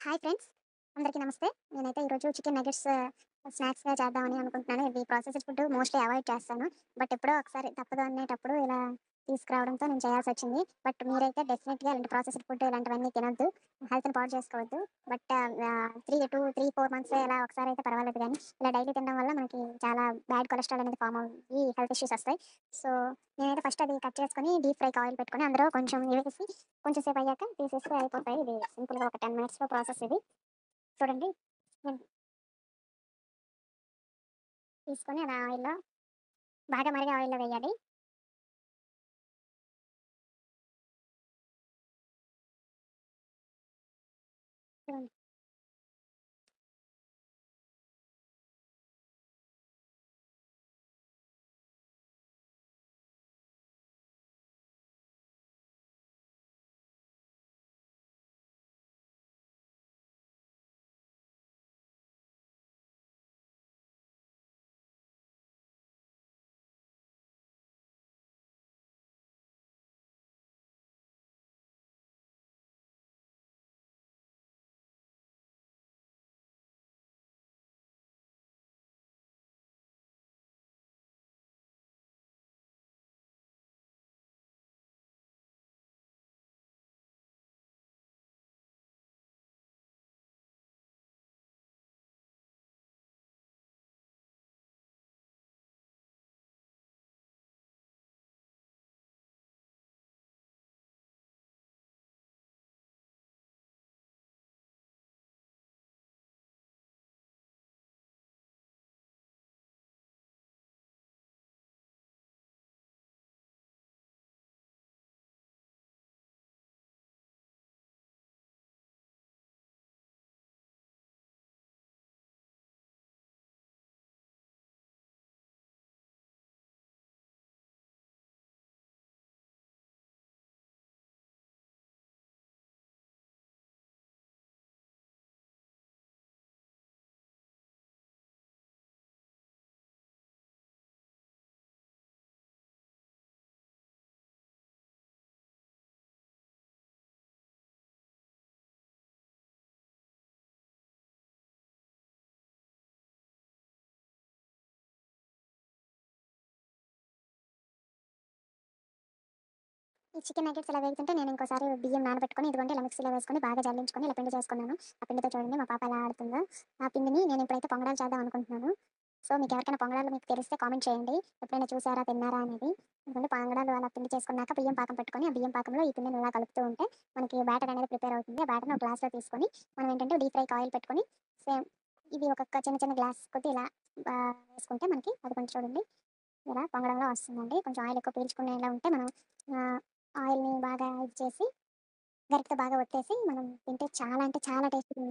Hi friends, అందరికీ నమస్తే. నేనైతే ఈరోజు చికెన్ నగెట్స్ స్నాక్స్‌గా చేద్దామని అనుకుంటున్నాను. ఇది ప్రాసెస్డ్ ఫుడ్ మోస్ట్‌లీ అవాయిడ్ చేస్తాను. బట్ ఎప్పుడో ఒకసారి తప్పదు అనేటప్పుడు ఇలా తీసుకురావడంతో నేను చేయాల్సొచ్చింది. బట్ మీరైతే డెఫినిట్‌గా ఇలాంటి ప్రాసెస్డ్ ఫుడ్ ఇలాంటివన్నీ తినొద్దు. హెల్త్‌ని పాడు చేసుకోవద్దు. బట్ 3 మంత్స్ ఇలా ఒకసారి అయితే పర్వాలేదు గానీ, ఇలా డైలీ తినడం వల్ల మనకి చాలా బ్యాడ్ కొలెస్ట్రాల్ అనేది ఫార్మ్ అయ్యి హెల్త్ ఇష్యూస్ వస్తాయి. సో, నేనైతే ఫస్ట్ అది కట్ చేసుకొని డీప్ ఫ్రైకి ఆయిల్ పెట్టుకొని అందులో కొంచెం వేసి కొంచెం సేపు అయ్యాక తీసేస్తే అయిపోతాయి. ఇది సింపుల్‌గా ఒక 10 మినిట్స్‌లో ప్రాసెస్ ఇది. చూడండి. హ్మ్. తీసుకొని అది ఆయిల్‌లో బాగా మరిగే ఆయిల్‌లో వేయాలి. హ్మ్. ఈ చికెన్ నగ్గెట్స్ ఇలా వేగుతుంటే నేను ఇంకోసారి బియ్యం నానబెట్టుకొని ఇదిగోండి ఇలా మిక్సీలో వేసుకొని బాగా జల్లించుకొని ఇలా పిండి చేసుకున్నాను. ఆ పిండితో చూడండి మా పాప ఎలా ఆడుతుందో. ఆ పిండిని నేను ఇప్పుడైతే పొంగడాలు చేద్దాం అనుకుంటున్నాను. సో, మీకు ఎవరికైనా పొంగడాలు మీకు తెలిస్తే కామెంట్ చేయండి. ఎప్పుడైనా చూసారా? తిన్నారా? అనేది. ఇదిగోండి పొంగడాలు అలా పిండి చేసుకున్నాక బియ్యం పాకం పెట్టుకొని, ఆ బియ్యం పాకంలో ఈ పిండిని ఇలా కలుపుతూ ఉంటే మనకి బ్యాటర్ అనేది ప్రిపేర్ అవుతుంది. ఆ బ్యాటర్‌ని ఒక గ్లాస్‌లో తీసుకొని మనం ఏంటంటే డీప్ ఫ్రైకి ఆయిల్ పెట్టుకొని సేమ్ ఇది ఒక్కొక్క చిన్న చిన్న గ్లాస్ కొద్దీ ఇలా వేసుకుంటే మనకి అదిగోండి చూడండి ఇలా పొంగడంలో వస్తుందండి. కొంచెం ఆయిల్ ఎక్కువ పీల్చుకునేలా ఉంటే మనం ఆహ్, ఆయిల్‌ని బాగా ఇది చేసి గరిటెతో బాగా ఒత్తేసి మనం తింటే చాలా అంటే చాలా టేస్టీగా